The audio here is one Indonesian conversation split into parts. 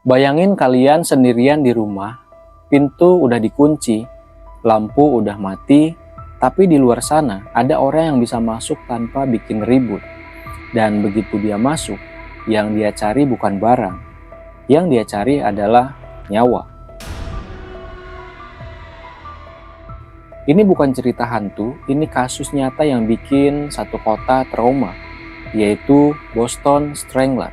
Bayangin kalian sendirian di rumah, pintu udah dikunci, lampu udah mati, tapi di luar sana ada orang yang bisa masuk tanpa bikin ribut. Dan begitu dia masuk, yang dia cari bukan barang, yang dia cari adalah nyawa. Ini bukan cerita hantu, ini kasus nyata yang bikin satu kota trauma, yaitu Boston Strangler.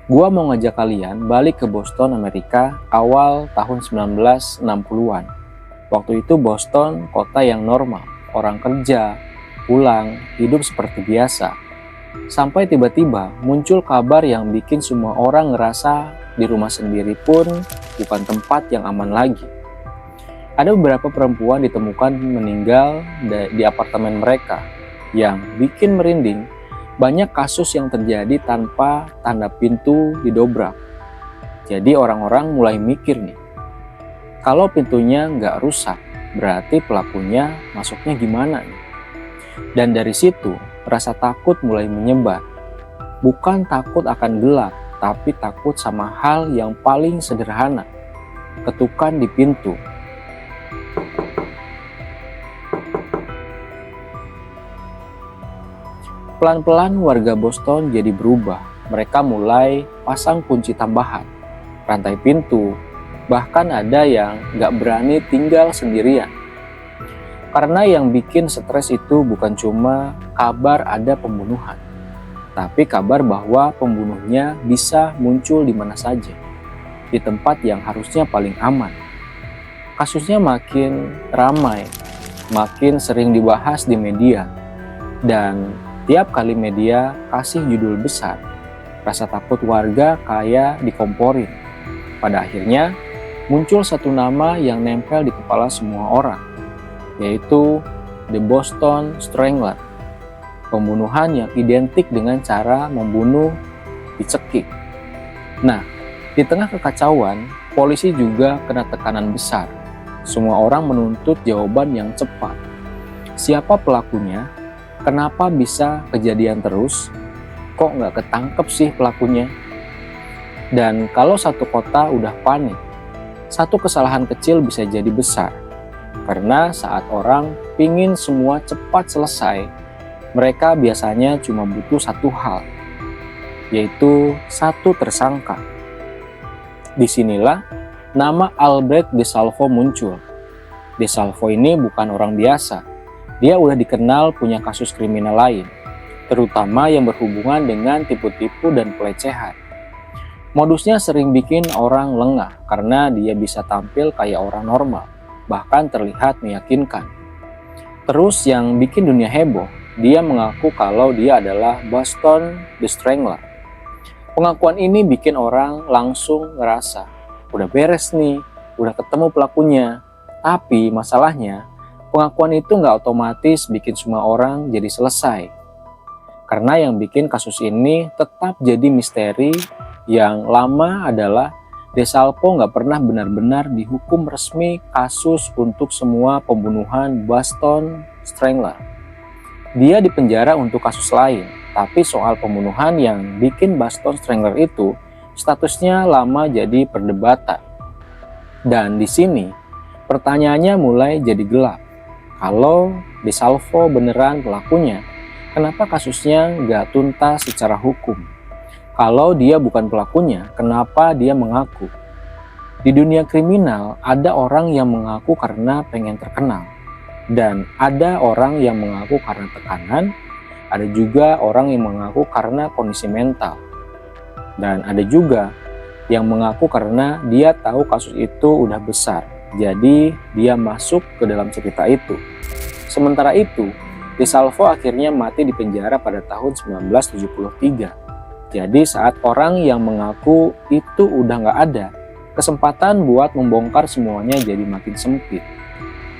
Gua mau ngajak kalian balik ke Boston, Amerika awal tahun 1960-an. Waktu itu Boston kota yang normal, orang kerja, pulang, hidup seperti biasa. Sampai tiba-tiba muncul kabar yang bikin semua orang ngerasa di rumah sendiri pun bukan tempat yang aman lagi. Ada beberapa perempuan ditemukan meninggal di apartemen mereka yang bikin merinding. Banyak kasus yang terjadi tanpa tanda pintu didobrak. Jadi orang-orang mulai mikir nih, kalau pintunya nggak rusak, berarti pelakunya masuknya gimana nih? Dan dari situ, rasa takut mulai menyebar. Bukan takut akan gelap, tapi takut sama hal yang paling sederhana, ketukan di pintu. Pelan-pelan warga Boston jadi berubah. Mereka mulai pasang kunci tambahan, rantai pintu, bahkan ada yang nggak berani tinggal sendirian. Karena yang bikin stres itu bukan cuma kabar ada pembunuhan, tapi kabar bahwa pembunuhnya bisa muncul di mana saja, di tempat yang harusnya paling aman. Kasusnya makin ramai, makin sering dibahas di media, dan tiap kali media kasih judul besar, rasa takut warga kayak dikomporin. Pada akhirnya, muncul satu nama yang nempel di kepala semua orang, yaitu The Boston Strangler. Pembunuhan yang identik dengan cara membunuh dicekik. Nah, di tengah kekacauan, polisi juga kena tekanan besar. Semua orang menuntut jawaban yang cepat. Siapa pelakunya? Kenapa bisa kejadian terus? Kok nggak ketangkep sih pelakunya? Dan kalau satu kota udah panik, satu kesalahan kecil bisa jadi besar. Karena saat orang pingin semua cepat selesai, mereka biasanya cuma butuh satu hal, yaitu satu tersangka. Disinilah nama Albert DeSalvo muncul. DeSalvo ini bukan orang biasa. Dia udah dikenal punya kasus kriminal lain, terutama yang berhubungan dengan tipu-tipu dan pelecehan. Modusnya sering bikin orang lengah karena dia bisa tampil kayak orang normal, bahkan terlihat meyakinkan. Terus yang bikin dunia heboh, dia mengaku kalau dia adalah Boston the Strangler. Pengakuan ini bikin orang langsung ngerasa, udah beres nih, udah ketemu pelakunya. Tapi masalahnya, pengakuan itu nggak otomatis bikin semua orang jadi selesai. Karena yang bikin kasus ini tetap jadi misteri yang lama adalah DeSalvo nggak pernah benar-benar dihukum resmi kasus untuk semua pembunuhan Boston Strangler. Dia dipenjara untuk kasus lain, tapi soal pembunuhan yang bikin Boston Strangler itu statusnya lama jadi perdebatan. Dan di sini pertanyaannya mulai jadi gelap. Kalau DeSalvo beneran pelakunya, kenapa kasusnya nggak tuntas secara hukum? Kalau dia bukan pelakunya, kenapa dia mengaku? Di dunia kriminal, ada orang yang mengaku karena pengen terkenal. Dan ada orang yang mengaku karena tekanan, ada juga orang yang mengaku karena kondisi mental. Dan ada juga yang mengaku karena dia tahu kasus itu udah besar. Jadi dia masuk ke dalam cerita itu. Sementara itu, DeSalvo akhirnya mati di penjara pada tahun 1973. Jadi saat orang yang mengaku itu udah nggak ada, kesempatan buat membongkar semuanya jadi makin sempit.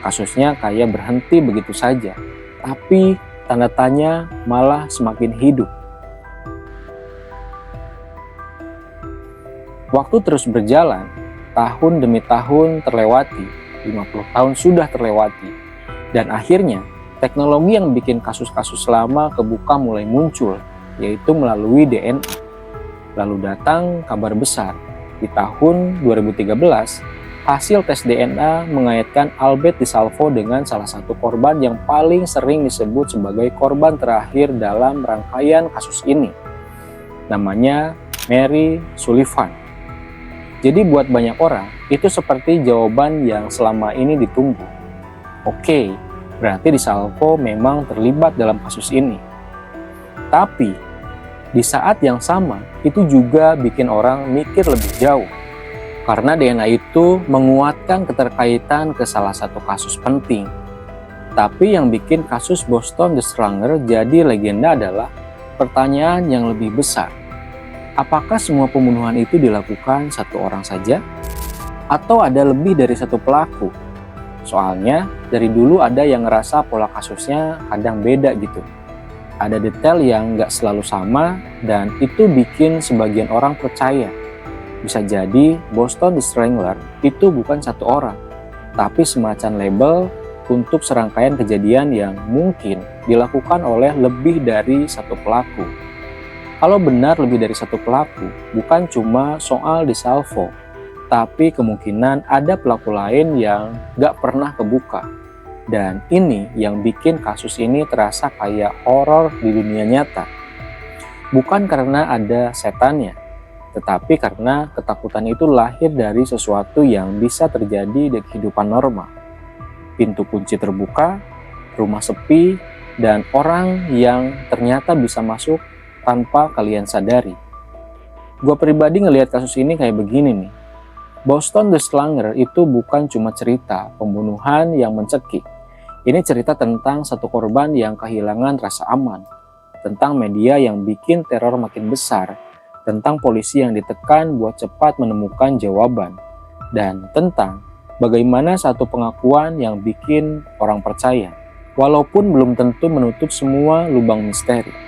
Kasusnya kayak berhenti begitu saja, tapi tanda tanya malah semakin hidup. Waktu terus berjalan, tahun demi tahun terlewati, 50 tahun sudah terlewati, dan akhirnya teknologi yang bikin kasus-kasus lama kebuka mulai muncul, yaitu melalui DNA. Lalu datang kabar besar, Di tahun 2013, hasil tes DNA mengaitkan Albert DiSalvo dengan salah satu korban yang paling sering disebut sebagai korban terakhir dalam rangkaian kasus ini. Namanya Mary Sullivan. Jadi buat banyak orang, itu seperti jawaban yang selama ini ditunggu. Oke, berarti DiSalvo memang terlibat dalam kasus ini. Tapi, di saat yang sama, itu juga bikin orang mikir lebih jauh. Karena DNA itu menguatkan keterkaitan ke salah satu kasus penting. Tapi yang bikin kasus Boston The Strangler jadi legenda adalah pertanyaan yang lebih besar. Apakah semua pembunuhan itu dilakukan satu orang saja? Atau ada lebih dari satu pelaku? Soalnya, dari dulu ada yang ngerasa pola kasusnya kadang beda gitu. Ada detail yang nggak selalu sama, dan itu bikin sebagian orang percaya. Bisa jadi Boston The Strangler itu bukan satu orang, tapi semacam label untuk serangkaian kejadian yang mungkin dilakukan oleh lebih dari satu pelaku. Kalau benar lebih dari satu pelaku, bukan cuma soal DiSalvo, tapi kemungkinan ada pelaku lain yang gak pernah kebuka. Dan ini yang bikin kasus ini terasa kayak horor di dunia nyata. Bukan karena ada setannya, tetapi karena ketakutan itu lahir dari sesuatu yang bisa terjadi di kehidupan normal. Pintu kunci terbuka, rumah sepi, dan orang yang ternyata bisa masuk tanpa kalian sadari. Gue pribadi ngelihat kasus ini kayak begini nih. Boston The Strangler itu bukan cuma cerita pembunuhan yang mencekik. Ini cerita tentang satu korban yang kehilangan rasa aman, tentang media yang bikin teror makin besar, tentang polisi yang ditekan buat cepat menemukan jawaban, dan tentang bagaimana satu pengakuan yang bikin orang percaya, walaupun belum tentu menutup semua lubang misteri.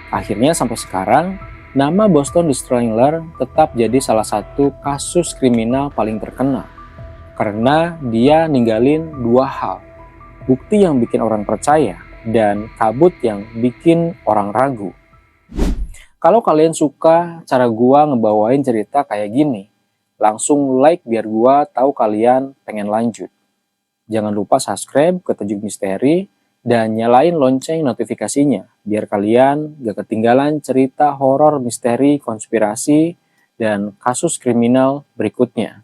Akhirnya sampai sekarang, nama Boston The Strangler tetap jadi salah satu kasus kriminal paling terkenal. Karena dia ninggalin dua hal, bukti yang bikin orang percaya dan kabut yang bikin orang ragu. Kalau kalian suka cara gua ngebawain cerita kayak gini, langsung like biar gua tahu kalian pengen lanjut. Jangan lupa subscribe ke Tajuk Misteri dan nyalain lonceng notifikasinya biar kalian gak ketinggalan cerita horor, misteri, konspirasi, dan kasus kriminal berikutnya.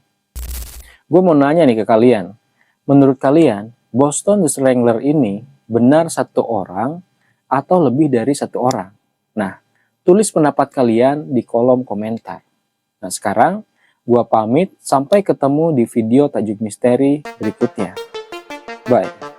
Gue mau nanya nih ke kalian, menurut kalian Boston The Strangler ini benar satu orang atau lebih dari satu orang? Nah, tulis pendapat kalian di kolom komentar. Nah sekarang, gue pamit, sampai ketemu di video Tajuk Misteri berikutnya. Bye.